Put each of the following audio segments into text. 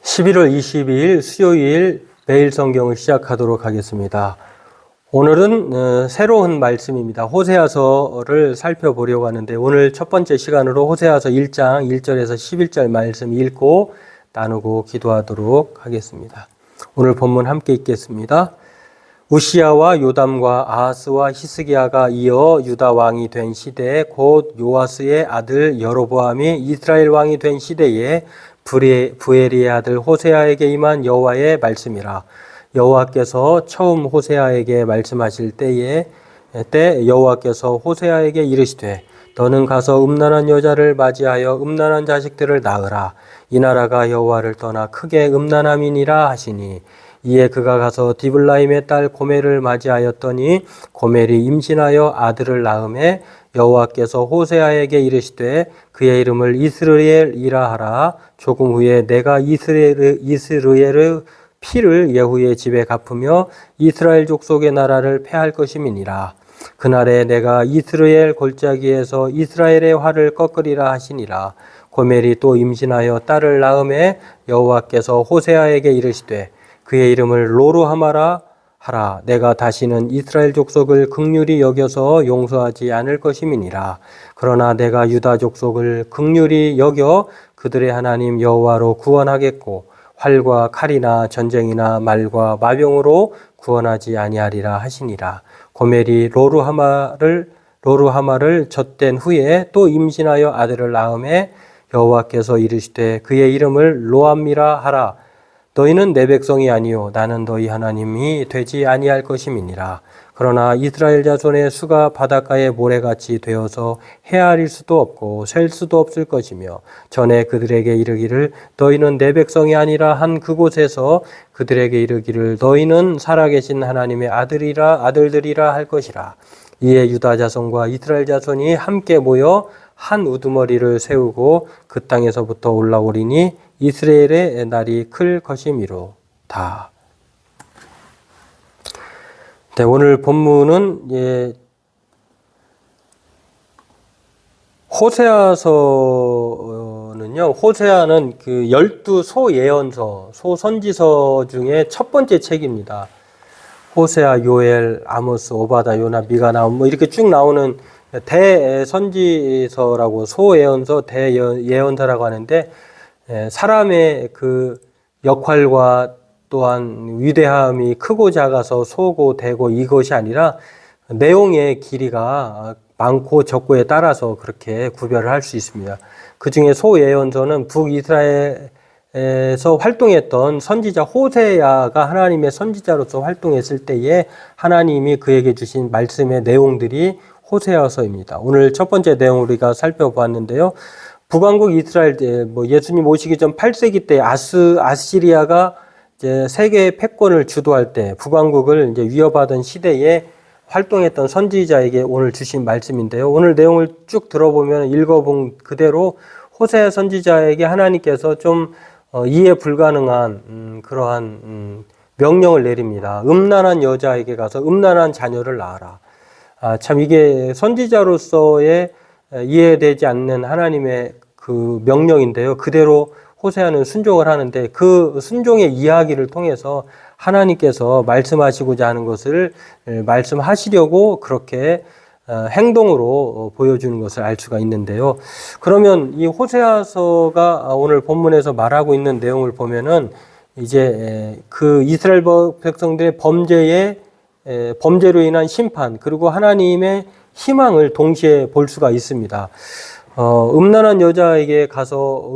11월 22일 수요일 매일 성경을 시작하도록 하겠습니다. 오늘은 새로운 말씀입니다. 호세아서를 살펴보려고 하는데 오늘 첫 번째 시간으로 호세아서 1장 1절에서 11절 말씀 읽고 나누고 기도하도록 하겠습니다. 오늘 본문 함께 읽겠습니다. 우시야와 요담과 아하스와 히스기야가 이어 유다 왕이 된 시대에 곧 요아스의 아들 여로보암이 이스라엘 왕이 된 시대에 부엘리의 아들 호세아에게 임한 여호와의 말씀이라. 여호와께서 처음 호세아에게 말씀하실 때에 여호와께서 호세아에게 이르시되 너는 가서 음란한 여자를 맞이하여 음란한 자식들을 낳으라. 이 나라가 여호와를 떠나 크게 음란함이니라 하시니 이에 그가 가서 디블라임의 딸 고멜을 맞이하였더니 고멜이 임신하여 아들을 낳음에 여호와께서 호세아에게 이르시되 그의 이름을 이스르엘이라 하라. 조금 후에 내가 이스르엘의 피를 예후의 집에 갚으며 이스라엘 족속의 나라를 패할 것임이니라. 그날에 내가 이스라엘 골짜기에서 이스라엘의 활을 꺾으리라 하시니라. 고멜이 또 임신하여 딸을 낳음에 여호와께서 호세아에게 이르시되 그의 이름을 로루하마라 하라. 내가 다시는 이스라엘 족속을 긍휼히 여겨서 용서하지 않을 것임이니라. 그러나 내가 유다 족속을 긍휼히 여겨 그들의 하나님 여호와로 구원하겠고 활과 칼이나 전쟁이나 말과 마병으로 구원하지 아니하리라 하시니라. 고멜이 로루하마를 젖된 후에 또 임신하여 아들을 낳음에 여호와께서 이르시되 그의 이름을 로암미라 하라. 너희는 내 백성이 아니요 나는 너희 하나님이 되지 아니할 것임이니라. 그러나 이스라엘 자손의 수가 바닷가의 모래같이 되어서 헤아릴 수도 없고 셀 수도 없을 것이며 전에 그들에게 이르기를 너희는 내 백성이 아니라 한 그곳에서 그들에게 이르기를 너희는 살아계신 하나님의 아들들이라 할 것이라. 이에 유다 자손과 이스라엘 자손이 함께 모여 한 우두머리를 세우고 그 땅에서부터 올라오리니 이스라엘의 날이 클 것이미로다. 네, 오늘 본문은 호세아서는요. 호세아는 그 12소 예언서, 소선지서 중에 첫 번째 책입니다. 호세아, 요엘, 아모스, 오바다, 요나, 미가 나움 이렇게 쭉 나오는 대선지서라고 소예언서, 대예언서라고 하는데 사람의 그 역할과 또한 위대함이 크고 작아서 소고 대고 이것이 아니라 내용의 길이가 많고 적고에 따라서 그렇게 구별을 할 수 있습니다. 그 중에 소예언서는 북이스라엘에서 활동했던 선지자 호세아가 하나님의 선지자로서 활동했을 때에 하나님이 그에게 주신 말씀의 내용들이 호세아서입니다. 오늘 첫 번째 내용 우리가 살펴보았는데요. 북왕국 이스라엘 때 예수님 오시기 전 8세기 때 아시리아가 이제 세계의 패권을 주도할 때 북왕국을 이제 위협하던 시대에 활동했던 선지자에게 오늘 주신 말씀인데요. 오늘 내용을 쭉 들어보면 읽어본 그대로 호세아 선지자에게 하나님께서 좀 이해 불가능한 그러한 명령을 내립니다. 음란한 여자에게 가서 음란한 자녀를 낳아라. 참 이게 선지자로서의 이해되지 않는 하나님의 그 명령인데요. 그대로 호세아는 순종을 하는데 그 순종의 이야기를 통해서 하나님께서 말씀하시고자 하는 것을 말씀하시려고 그렇게 행동으로 보여주는 것을 알 수가 있는데요. 그러면 이 호세아서가 오늘 본문에서 말하고 있는 내용을 보면은 이제 그 이스라엘 백성들의 범죄로 인한 심판 그리고 하나님의 희망을 동시에 볼 수가 있습니다. 음란한 여자에게 가서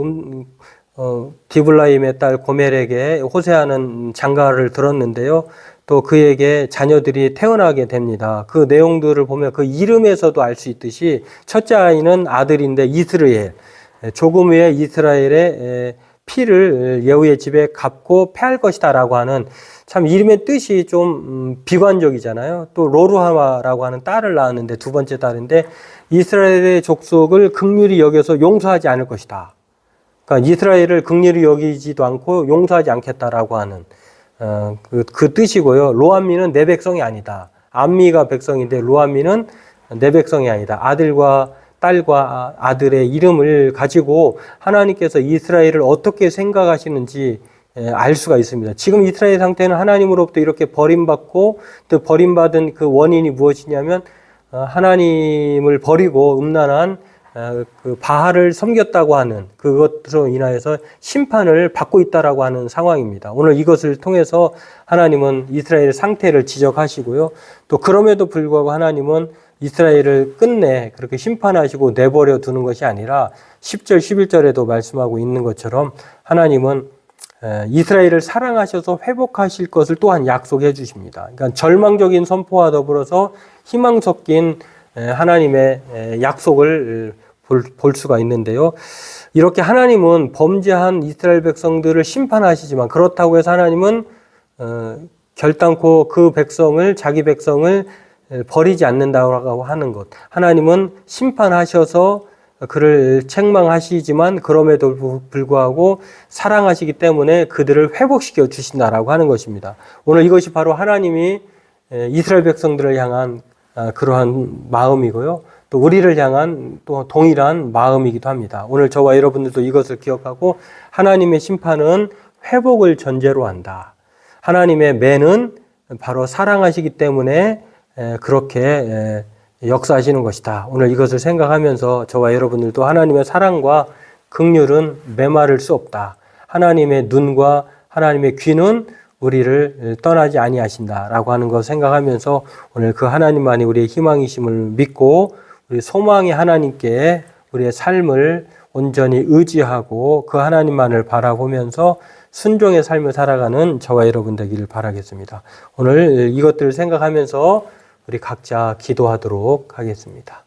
디블라임의 딸 고멜에게 호세아는 장가를 들었는데요. 또 그에게 자녀들이 태어나게 됩니다. 그 내용들을 보면 그 이름에서도 알 수 있듯이 첫째 아이는 아들인데 이스르엘, 조금 후에 이스라엘의 피를 예후의 집에 갚고 패할 것이다 라고 하는 참 이름의 뜻이 좀 비관적이잖아요. 또 로루하마라고 하는 딸을 낳았는데 두 번째 딸인데 이스라엘의 족속을 긍휼히 여겨서 용서하지 않을 것이다. 그러니까 이스라엘을 긍휼히 여기지도 않고 용서하지 않겠다라고 하는 그 뜻이고요. 로암미는 내 백성이 아니다. 암미가 백성인데 로암미는 내 백성이 아니다. 아들과 딸과 아들의 이름을 가지고 하나님께서 이스라엘을 어떻게 생각하시는지 알 수가 있습니다. 지금 이스라엘 상태는 하나님으로부터 이렇게 버림받고 또 버림받은 그 원인이 무엇이냐면 하나님을 버리고 음란한 그 바알을 섬겼다고 하는 그것으로 인하여서 심판을 받고 있다라고 하는 상황입니다. 오늘 이것을 통해서 하나님은 이스라엘의 상태를 지적하시고요. 또 그럼에도 불구하고 하나님은 이스라엘을 끝내 그렇게 심판하시고 내버려 두는 것이 아니라 10절, 11절에도 말씀하고 있는 것처럼 하나님은 이스라엘을 사랑하셔서 회복하실 것을 또한 약속해 주십니다. 그러니까 절망적인 선포와 더불어서 희망 섞인 하나님의 약속을 볼 수가 있는데요. 이렇게 하나님은 범죄한 이스라엘 백성들을 심판하시지만 그렇다고 해서 하나님은 결단코 그 백성을 자기 백성을 버리지 않는다고 하는 것. 하나님은 심판하셔서 그를 책망하시지만 그럼에도 불구하고 사랑하시기 때문에 그들을 회복시켜 주신다라고 하는 것입니다. 오늘 이것이 바로 하나님이 이스라엘 백성들을 향한 그러한 마음이고요. 또 우리를 향한 또 동일한 마음이기도 합니다. 오늘 저와 여러분들도 이것을 기억하고 하나님의 심판은 회복을 전제로 한다. 하나님의 매는 바로 사랑하시기 때문에 그렇게 역사하시는 것이다. 오늘 이것을 생각하면서 저와 여러분들도 하나님의 사랑과 긍휼은 메마를 수 없다. 하나님의 눈과 하나님의 귀는 우리를 떠나지 아니하신다라고 하는 것을 생각하면서 오늘 그 하나님만이 우리의 희망이심을 믿고 우리 소망의 하나님께 우리의 삶을 온전히 의지하고 그 하나님만을 바라보면서 순종의 삶을 살아가는 저와 여러분 되기를 바라겠습니다. 오늘 이것들을 생각하면서 우리 각자 기도하도록 하겠습니다.